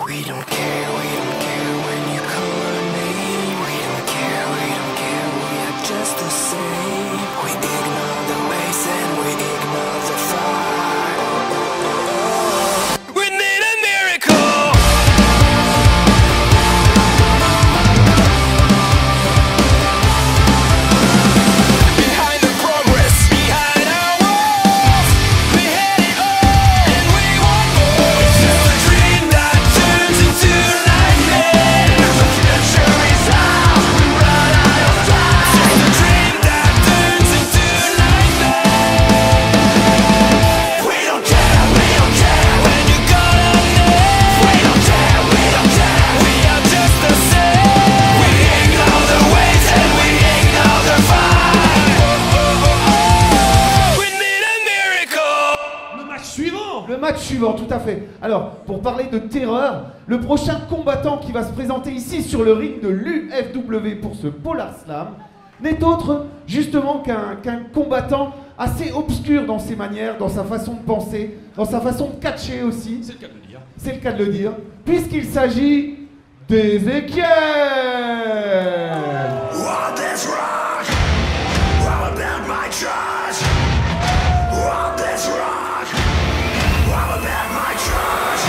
We don't care when you call our name. We don't care, we are just the same. We ignore the waste and we ignore the fire. We need a miracle. Behind the progress, behind our walls, we had it all and we want more. It's a dream that turns into nightmare. The future is ours, we run out of time. It's a dream that turns into nightmare. We don't care when you call our name. We don't care, we are just the same. We ignore the waves and we ignore the fire. We need a miracle. Le match suivant. Le match suivant, tout à fait. Alors, pour parler de terreur, le prochain combattant qui va se présenter ici sur le ring de l'UFW pour ce Polar Slam n'est autre justement qu'un combattant assez obscur dans ses manières, dans sa façon de penser, dans sa façon de catcher aussi. C'est le cas de le dire. C'est le cas de le dire, puisqu'il s'agit d'Ezekiel. Want this rock? What about my trust? Want this rock? What about my trust?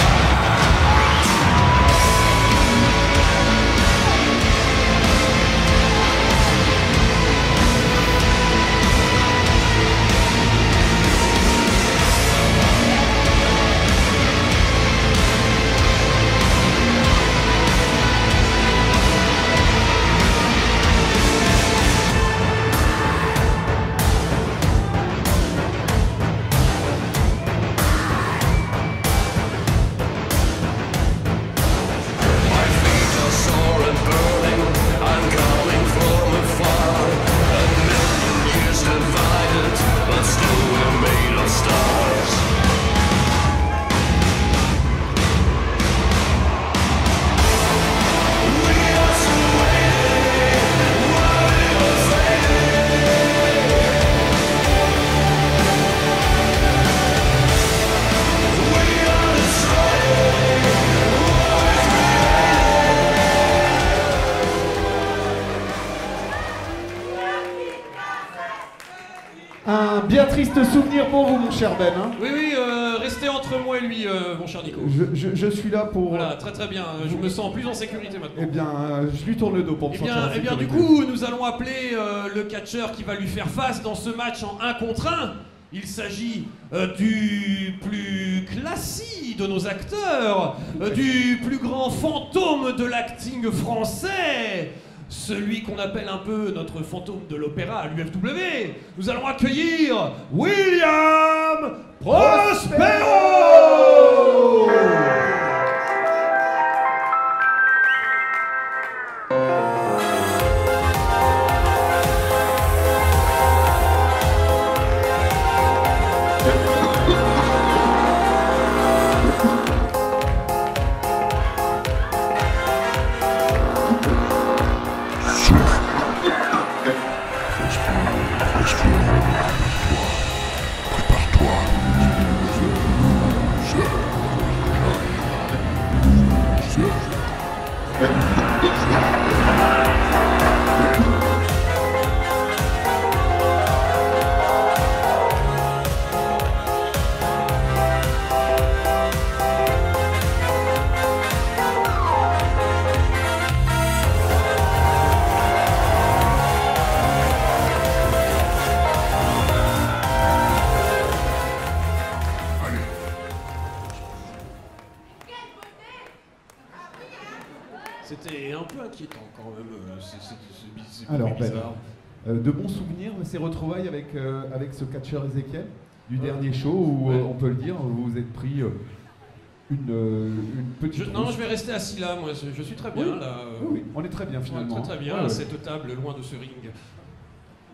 My feet are sore and burning. I'm coming from afar. A million years divided, but still we're made of stars. We are still waiting, while we are fading. We are destroying what we Un bien triste souvenir pour vous, mon cher Ben. hein. Oui, oui, restez entre moi et lui, mon cher Nico. Je suis là pour... Voilà, très très bien. Je me sens plus en sécurité maintenant. Eh bien, je lui tourne le dos pour me sentir en Eh bien, du sécurité. coup, nous allons appeler le catcheur qui va lui faire face dans ce match en 1 contre 1. Il s'agit du plus classique de nos acteurs, du plus grand fantôme de l'acting français, celui qu'on appelle un peu notre fantôme de l'opéra à l'UFW. Nous allons accueillir William Prospero. C'était un peu inquiétant quand même, c'est Alors, Ben, bizarre. de bons souvenirs de ces retrouvailles avec ce catcheur Ezekiel du dernier show où, ouais. on peut le dire, vous vous êtes pris une petite... Non, rousse. je vais rester assis là, moi je suis très bien Oui. là. Oui, on est très bien Ouais, finalement. très bien, Ouais, à ouais. cette table, loin de ce ring.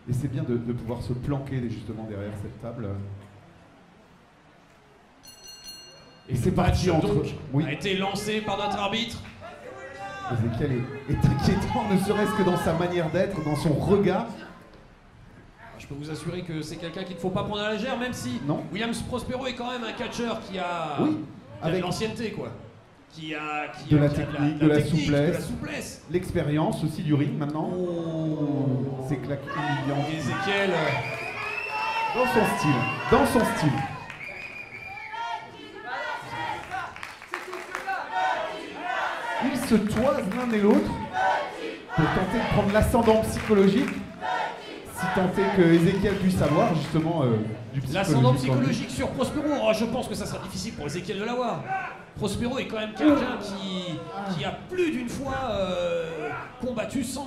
Et c'est bien de pouvoir se planquer justement derrière cette table. Et c'est parti match, entre... donc, Oui, a été lancé par notre arbitre. Ezekiel est inquiétant, ne serait-ce que dans sa manière d'être, dans son regard. Je peux vous assurer que c'est quelqu'un qu'il ne faut pas prendre à la légère, même si Non. Williams Prospero est quand même un catcheur qui a, Oui, qui a de avec- l'ancienneté, quoi. De la technique, de la technique, souplesse. de la souplesse. L'expérience aussi du ring maintenant. Oh. C'est claque humiliant. Ezekiel. Dans son style. Dans son style. Ils se toisent l'un et l'autre pour tenter de prendre l'ascendant psychologique. Si tant est que Ezekiel puisse avoir justement du psychologique. L'ascendant psychologique sur Prospero, oh, je pense que ça sera difficile pour Ezekiel de l'avoir. Prospero est quand même quelqu'un qui a plus d'une fois combattu sans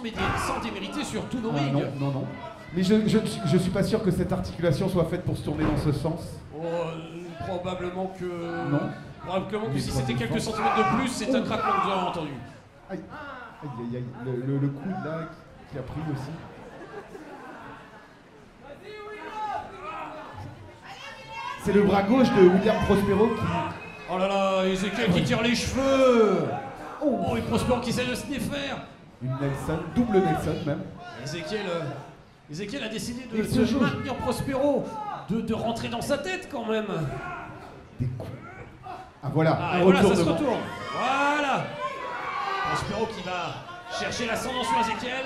démériter sur tous nos rings. Non, non, non. Mais je suis pas sûr que cette articulation soit faite pour se tourner dans ce sens. Oh, probablement que... Non. Probablement que si c'était quelques centimètres de plus, c'est un craquement que vous avez entendu. Aïe, aïe, aïe, aïe. Le coude là qui a pris aussi. C'est le bras gauche de William Prospero qui... Oh là là, Ezekiel qui tire les cheveux. Oh, et Prospero qui essaie de se défaire. Une Nelson, double Nelson même. Ezekiel a décidé Et ce de jour- maintenir Prospero, de rentrer dans sa tête quand même. Des coups. Ah voilà, Ah, un et voilà, ça se retournement. retourne. Voilà. Prospero qui va chercher l'ascendant sur Ezekiel.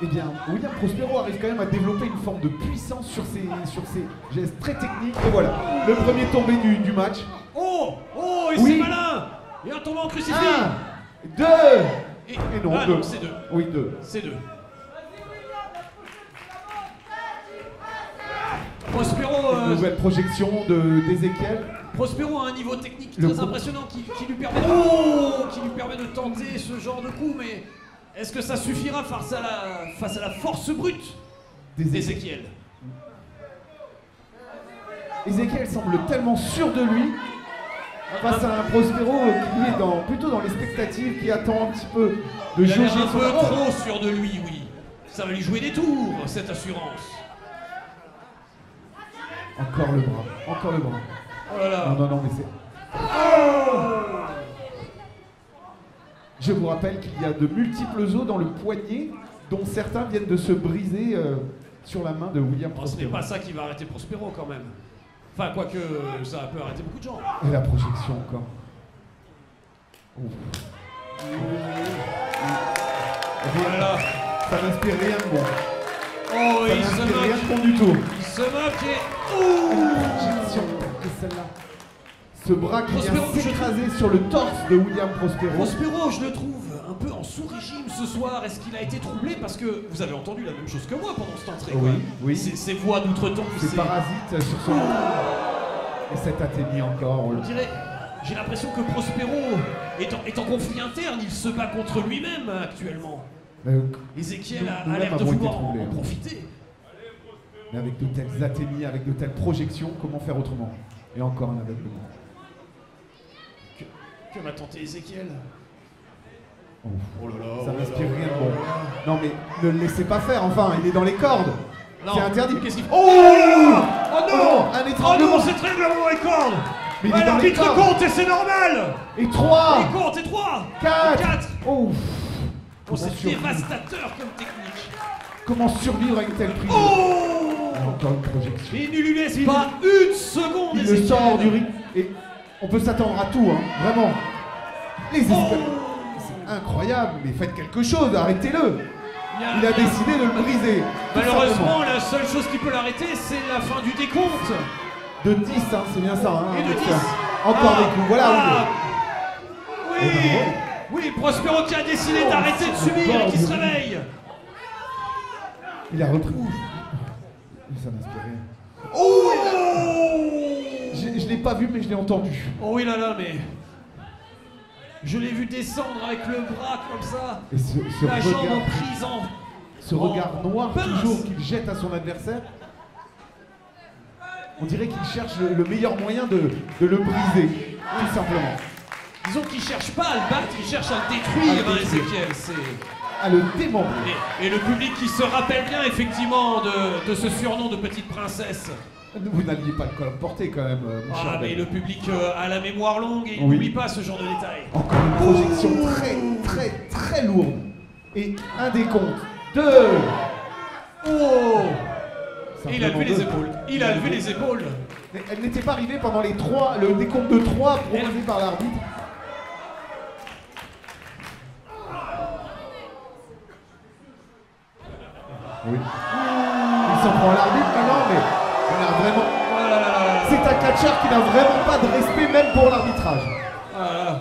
Eh bien, William Prospero arrive quand même à développer une forme de puissance sur ses gestes très techniques. Et voilà, le premier tombé du match. Oh, et Oui. c'est malin. Et un tombant en crucifix. 1, 2 Et non, ah, 2. non, c'est 2. Oui, 2. C'est 2. Prospero, Nouvelle projection d'Ezekiel. Prospero a un niveau technique Le très coup. impressionnant qui lui permet de tenter ce genre de coup, mais est-ce que ça suffira face à la force brute d'Ezekiel? Ezekiel semble tellement sûr de lui face à un Prospero qui est plutôt dans l'expectative, qui attend un petit peu de Il a l'air jauger un son... peu Oh, trop sûr de lui, oui. Ça va lui jouer des tours, cette assurance. Encore le bras, encore le bras. Oh là là. Non, mais c'est... Je vous rappelle qu'il y a de multiples os dans le poignet, dont certains viennent de se briser sur la main de William Oh, ce n'est Prospero. pas ça qui va arrêter Prospero quand même. Enfin, quoique ça peut arrêter beaucoup de gens. Et la projection encore. Ouf. Voilà. Ça n'inspire rien de bon. Oh, Ça il se n'inspire rien moque. de bon du tout. Il se moque et... Projection de celle-là. Ce bras qui vient Prospero, je- s'écraser sur le torse de William Prospero. Prospero, je le trouve un peu en sous-régime ce soir. Est-ce qu'il a été troublé? Parce que vous avez entendu la même chose que moi pendant cette entrée. Oui, quoi. oui. Ces voix d'outre-tombe, Ces parasites sur son... Et cet athénie encore. On dirait... J'ai l'impression que Prospero est en conflit interne. Il se bat contre lui-même actuellement. Ezekiel a nous-mêmes l'air de avons été vouloir troublés. en profiter. Mais avec de telles athénies, avec de telles projections, comment faire autrement? Et encore un aveuglement. Que va tenter Ezekiel? Oh. Oh là là. Ça oh là n'inspire là, rien de oh bon. là là. Non mais ne le laissez pas faire, enfin, il est dans les cordes. Non. C'est interdit. Qu'est-ce qu'il fait? Oh, Oh non! Un Oh étranglement. non, c'est très règlement les cordes! Mais il est dans les l'arbitre cordes. compte et c'est normal! Et 3, Il compte et 3! 4. 4! Oh, Oh, c'est survivre dévastateur comme technique! Comment survivre à une telle prise? Oh! Encore une projection. Et il ne lui laisse pas une seconde! Il le Ezekiel. sort du ring. Et on peut s'attendre à tout, hein, vraiment. Les escaliers. C'est incroyable, mais faites quelque chose, arrêtez-le. Il a décidé de le briser. tout Malheureusement, simplement. la seule chose qui peut l'arrêter, c'est la fin du décompte! De 10, hein, c'est bien ça. Hein, Et de 10! Encore des coups, voilà. Oui! Eh ben, Oui, Prospero qui a décidé Oh, d'arrêter de c'est subir et qui se bordel. réveille! Il a repris. Mais ça n'inspire rien. Oh! Je l'ai pas vu, mais je l'ai entendu. Oh oui là là, mais... Je l'ai vu descendre avec le bras comme ça, Et ce la jambe regard, prise en... ce regard noir pince. toujours qu'il jette à son adversaire, on dirait qu'il cherche le meilleur moyen de le briser, tout simplement. Disons qu'il cherche pas à le battre, il cherche à le détruire, À le hein, détruire. Ezekiel. C'est... À le démembrer. Et le public qui se rappelle bien effectivement de ce surnom de petite princesse. Vous n'alliez pas le colporter quand même, mon cher Ah mais Ben. le public a la mémoire longue et il Oui. n'oublie pas ce genre de détails. Encore une projection très, très, très lourde. Et un décompte. 2. Oh! Et il a levé les épaules. Il a levé les épaules. Mais elle n'était pas arrivée pendant le décompte de 3 proposé par l'arbitre. Oui. Il s'en prend à l'arbitre maintenant, mais il a vraiment... Oh là là là là. C'est un catcheur qui n'a vraiment pas de respect, même pour l'arbitrage. Ah là là.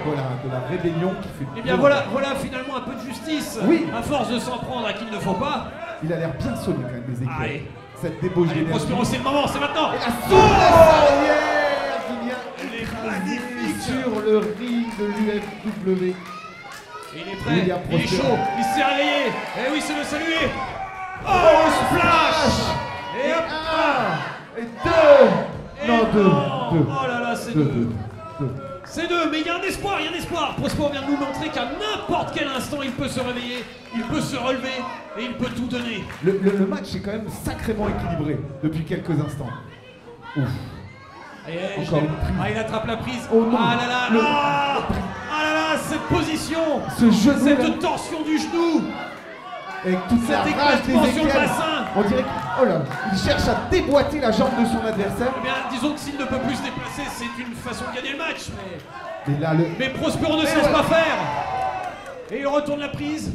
Voilà, de la rébellion qui fait... Eh bien voilà finalement un peu de justice. Oui. À force de s'en prendre à qui il ne faut pas. Il a l'air bien sonné quand même, Ezekiel. Allez. Cette débauche Allez, d'énergie. Prospero, c'est le moment, c'est maintenant. Et la souplesse arrière qui vient Elle est écraser magnifique. sur le ring de l'UFW. Et il est prêt, William il est Prospero. chaud, il s'est réveillé. Eh oui, c'est le saluer. Oh, splash. Et hop. Et deux. Non, deux. Oh là là, c'est Deux. C'est deux, mais il y a un espoir, il y a un espoir. Prospero vient de nous montrer qu'à n'importe quel instant, il peut se réveiller, il peut se relever et il peut tout donner. Le match est quand même sacrément équilibré depuis quelques instants. Ouf. Encore une prise. Ah, il attrape la prise. Oh non. Ah là là, ah là là, cette position, Ce genou là, cette torsion du genou. avec toute la Cet rage éclatement sur le d'Ezekiel. bassin. On dirait qu'il cherche à déboîter la jambe de son adversaire. Eh bien, disons que s'il ne peut plus se déplacer, c'est une façon de gagner le match. Et là, Mais Prospero ne cesse pas faire. Et il retourne la prise.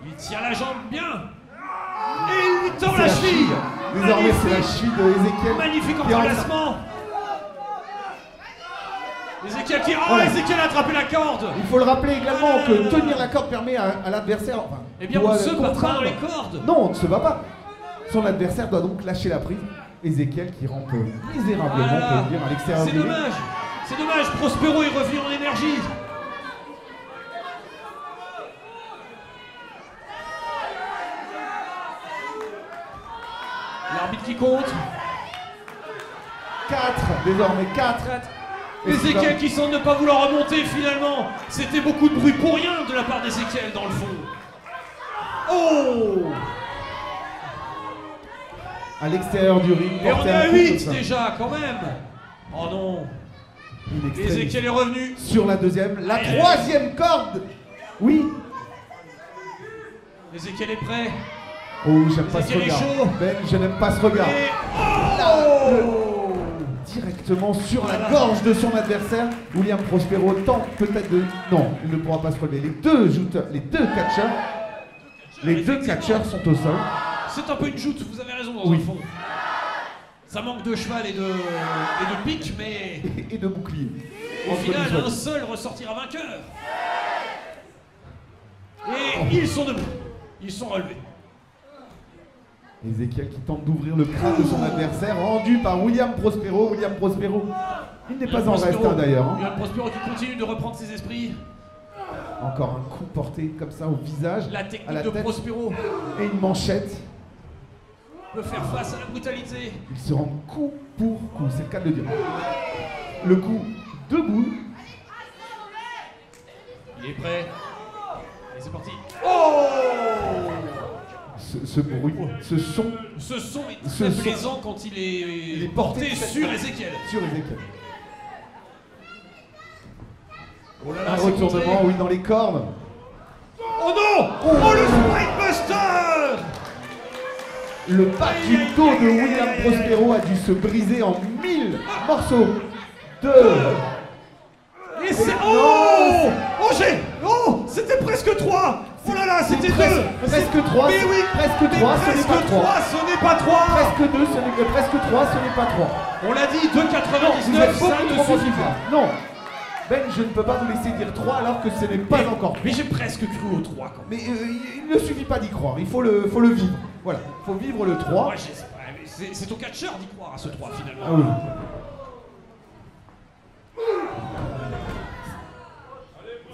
Il tient la jambe bien. Et il lui tord c'est la cheville. Désormais, c'est la Magnifique. cheville d'Ezekiel. Magnifique qui est en- remplacement. Ezekiel qui... Oh, Voilà. Ezekiel a attrapé la corde. Il faut le rappeler également que tenir la corde permet à l'adversaire. Enfin, Eh bien, on doit ne se bat pas contraindre. dans les cordes. Non, on ne se bat pas. Son adversaire doit donc lâcher la prise. Ezekiel qui rampe misérablement, Ah là là. on peut le dire, à l'extérieur C'est du ring. dommage. C'est dommage. Prospero est revenu en énergie. L'arbitre qui compte. 4, désormais 4. Ezekiel qui semble ne pas vouloir remonter finalement. C'était beaucoup de bruit pour rien de la part d'Ezekiel dans le fond. Oh! À l'extérieur du ring. Et on porté est un à coup 8 comme ça. déjà quand même. Oh non. In extremis. Ezekiel est revenu. Sur la deuxième. La Allez. troisième corde. Oui. Ezekiel est prêt. Oh, j'aime pas ce Ezekiel est regard. chaud. Ben, je n'aime pas ce regard. Et... Directement sur la gorge de son adversaire. William Prospero tente peut-être de... Non, il ne pourra pas se relever. Les deux catcheurs sont au sol. C'est un peu une joute, vous avez raison dans Oui. le fond. Ça manque de cheval et de pique, mais Et de bouclier. au Entre les final, joueurs. un seul ressortira vainqueur. Et ils sont debout. Ils sont relevés. Ezekiel qui tente d'ouvrir le crâne de son adversaire, rendu par William Prospero. William Prospero, il n'est pas en reste Prospero, d'ailleurs. hein. William Prospero qui continue de reprendre ses esprits. Encore un coup porté comme ça au visage, La à technique la de tête, Prospero et une manchette. peut faire face à la brutalité. Il se rend coup pour coup, c'est le cas de le dire. Le coup debout. Il est prêt. Et c'est parti. Oh! Ce bruit, ce son Ce son est Ce très son- plaisant quand il est porté porté sur Ezekiel. sur Ezekiel. Oh là Un là, c'est retournement, contré. oui, dans les cordes. Oh non! Oh le Spinebuster! Le bas du dos de William Prospero a dû se briser en 1000 morceaux. 2. Et c'est... Non, Oh! Oh j'ai... Oh! C'était presque 3! Oh là là, c'était 2! presque 3. Mais oui! Presque Mais 3, ce n'est presque pas 3. 3, ce n'est pas 3! Presque 2, presque 3, ce n'est pas 3. On l'a dit, Non, vous 2,99, êtes ça beaucoup ne trop suffit ambitieux. pas. Non. Ben, je ne peux pas vous laisser dire 3 alors que ce n'est pas encore 3. Mais j'ai presque cru au 3 quand même. Mais il ne suffit pas d'y croire, il faut le vivre. Voilà, il faut vivre le 3. Moi, c'est au catcheur d'y croire à ce 3 finalement. Ah oui.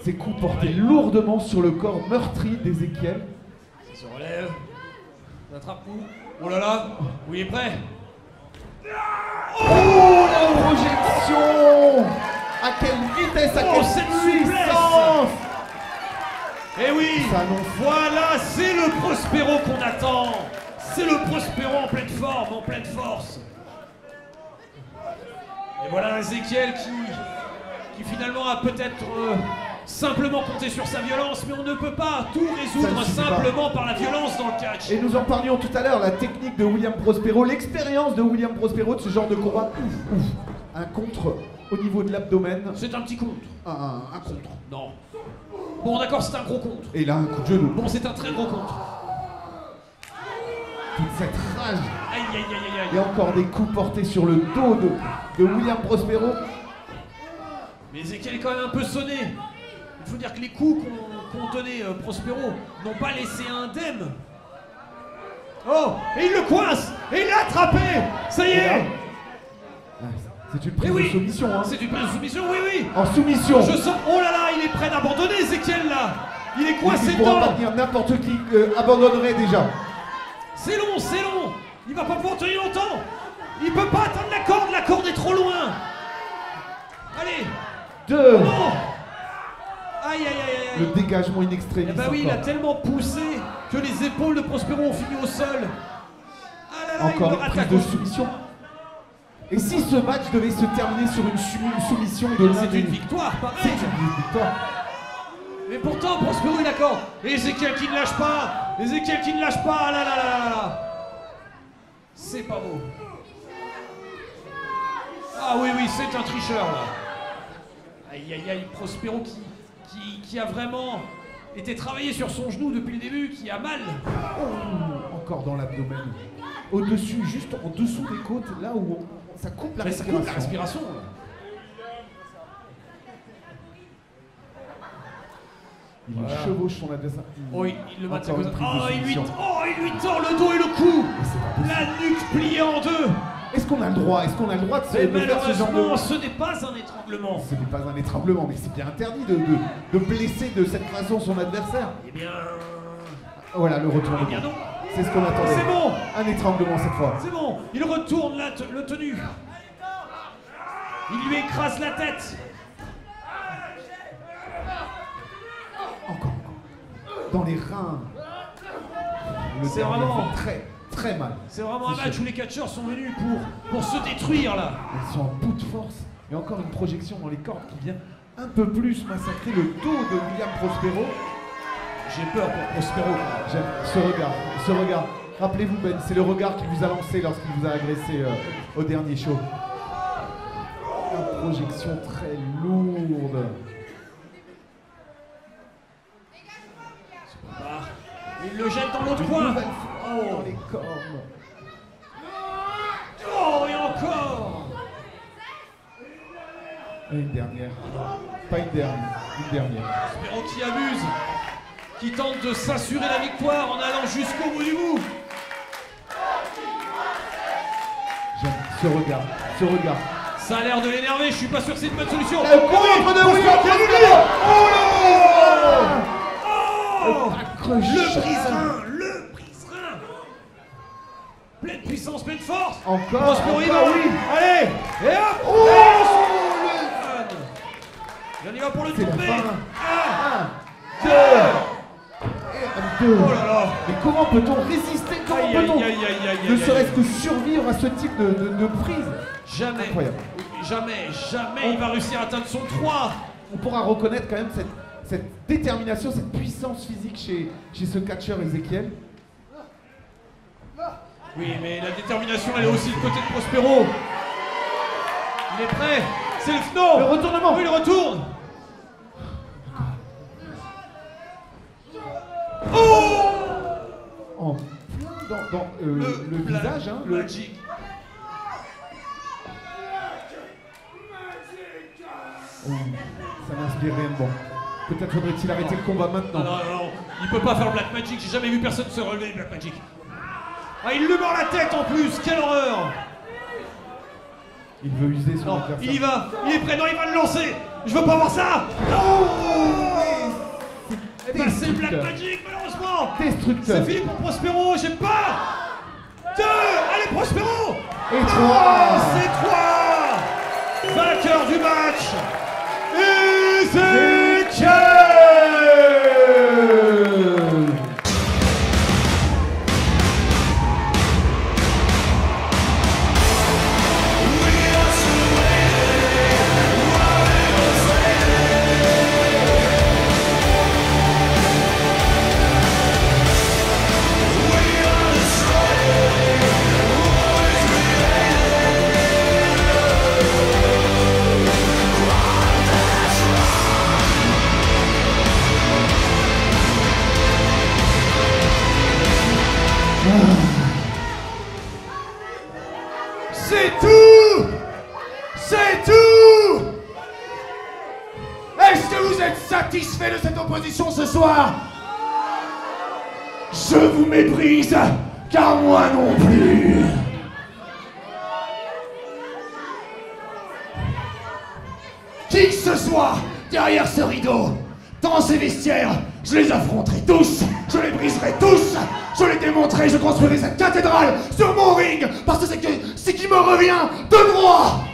Ces coups portés lourdement sur le corps meurtri d'Ezekiel. Ça se relève. Ça attrape où? Oh là là! Oui, il est prêt? Oh, la projection! À quelle vitesse, à Oh, quelle cette puissance! Eh oui! Ça annonce. Voilà, c'est le Prospero qu'on attend! C'est le Prospero en pleine forme, en pleine force! Et voilà Ezekiel qui finalement a peut-être simplement compter sur sa violence, mais on ne peut pas tout résoudre Ça ne suffit simplement par la violence dans le catch. Et nous en parlions tout à l'heure, la technique de William Prospero, l'expérience de William Prospero de ce genre de combat. Ouf. Un contre au niveau de l'abdomen. C'est un petit contre. Un contre. Non. Bon, d'accord, c'est un gros contre. Et là, un coup de genou. Bon, c'est un très gros contre. Toute cette rage. Aïe, aïe, aïe, aïe, Et aïe. encore des coups portés sur le dos de William Prospero. Mais Ezekiel est quand même un peu sonné. Il faut dire que les coups qu'ont donné Prospero n'ont pas laissé indemne. Oh, et il le coince. Et il l'a attrapé. Ça y est. C'est une Eh prise oui. de soumission, hein. C'est une prise de soumission, oui, oui. En soumission. Je sens, oh là là, il est prêt d'abandonner, Ezekiel, là. Il est coincé Il ne pourra pas dedans. tenir, n'importe qui abandonnerait déjà. C'est long, c'est long. Il va pas pouvoir tenir longtemps. Il peut pas atteindre la corde est trop loin. Allez. 2. Non. Aïe, aïe, aïe, aïe. Le dégagement in extremis. Eh bah oui, il a encore. tellement poussé que les épaules de Prospero ont fini au sol. Ah là là, Encore il une le prise rattaque de au sol. soumission. Et si ce match devait se terminer sur une soumission de l'un C'est des... une victoire, C'est pareil. une victoire. Mais pourtant, Prospero est d'accord. Et Ezekiel qui ne lâche pas. Ezekiel qui ne lâche pas. Ah là là là là là. C'est pas beau. Ah oui, oui, c'est un tricheur là. Aïe aïe aïe, Prospero qui a vraiment été travaillé sur son genou depuis le début, qui a mal. Oh, encore dans l'abdomen. Au-dessus, juste en dessous des côtes, là où ça coupe la Mais ça respiration. coupe la respiration. Là. Il Voilà. chevauche son adversaire. Oh, il le maintient Encore comme une ça. prise de soumission. Il lui tord le dos et le cou. Mais c'est pas possible. La nuque pliée en deux. Est-ce qu'on a le droit Est-ce qu'on a le droit de, Mais de faire ce genre malheureusement, de... ce n'est pas un étranglement. Ce n'est pas un étranglement, mais c'est bien interdit de blesser de cette façon son adversaire. Eh bien... Voilà, le Eh retournement. bien non. C'est ce qu'on attendait. C'est bon. Un étranglement cette fois. C'est bon, il retourne le tenu. Il lui écrase la tête. Encore. Dans les reins. Le C'est dernier vraiment- fait très, très mal. C'est vraiment un C'est match sûr. où les catcheurs sont venus pour se détruire là. Ils sont en bout de force. Et encore une projection dans les cordes qui vient un peu plus massacrer le dos de William Prospero. J'ai peur pour Prospero. J'aime ce regard. Rappelez-vous Ben, c'est le regard qu'il vous a lancé lorsqu'il vous a agressé au dernier show. Une projection très lourde. Ah, il le jette dans l'autre Une coin. nouvelle fois dans les cornes. Oh, et encore. Et une dernière. Pas une dernière. Une dernière. Prospero qui abuse, qui tente de s'assurer la victoire en allant jusqu'au bout du bout. J'aime ce regard. Ce regard. Ça a l'air de l'énerver, je suis pas sûr que c'est une bonne solution. Le contre de William Prospero. Oh, Accrochage. le brise-rein. Pleine puissance, pleine force. Encore. Prospero, il va. Encore, oui. Allez, et hop. Oh, Et on y va pour le c'est la tomber. fin. 1, 2. Et un, deux. Oh là là. Mais comment peut-on résister? Comment Aïe, aïe, peut-on aïe, aïe, aïe, ne aïe, serait-ce que survivre à ce type de prise? Jamais. Incroyable. Jamais il va réussir à atteindre son 3. On pourra reconnaître quand même cette détermination, cette puissance physique chez ce catcheur Ezekiel. Oui, mais la détermination, elle est aussi du côté de Prospero. Il est prêt. C'est le FNO. Le retournement. Oui, il retourne. En plein dans le visage, hein, le... Magic. Oh, ça n'inspire rien de bon. Peut-être faudrait-il arrêter le combat maintenant. Non, non, il peut pas faire Black Magic. J'ai jamais vu personne se relever Black Magic. Ah, il lui mord la tête en plus. Quelle horreur. Il veut user son Non, adversaire. il y va. Il est prêt. Non, il va le lancer. Je veux pas voir ça. Non. Eh ben, c'est Black Destructeur. Magic, malheureusement. Destructeur. C'est fini pour Prospero. J'ai peur. 2. Allez, Prospero. Et 3. C'est 3. Vainqueur du match. Ezekiel. C'est tout! Est-ce que vous êtes satisfait de cette opposition ce soir? Je vous méprise, car moi non plus. Qui que ce soit derrière ce rideau, dans ces vestiaires, je les affronterai tous, je les briserai tous, je les démonterai, je construirai cette cathédrale sur mon ring, parce que c'est qui me revient de droit.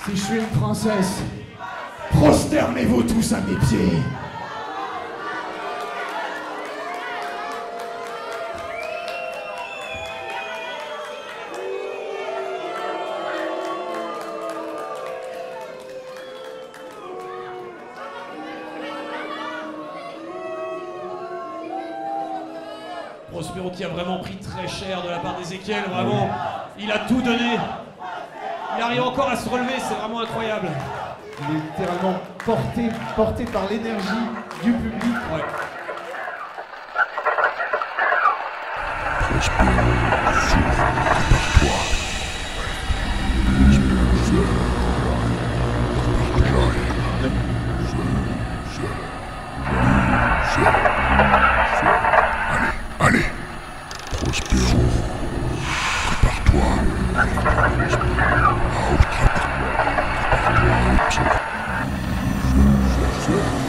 Si je suis une princesse, prosternez-vous tous à mes pieds. Prospero qui a vraiment pris très cher de la part d'Ezekiel, vraiment, il a tout donné. Il arrive encore à se relever, c'est vraiment incroyable. Il est littéralement porté par l'énergie du public. Ouais. Allez, Prospero, prépare-toi. Prépare-toi à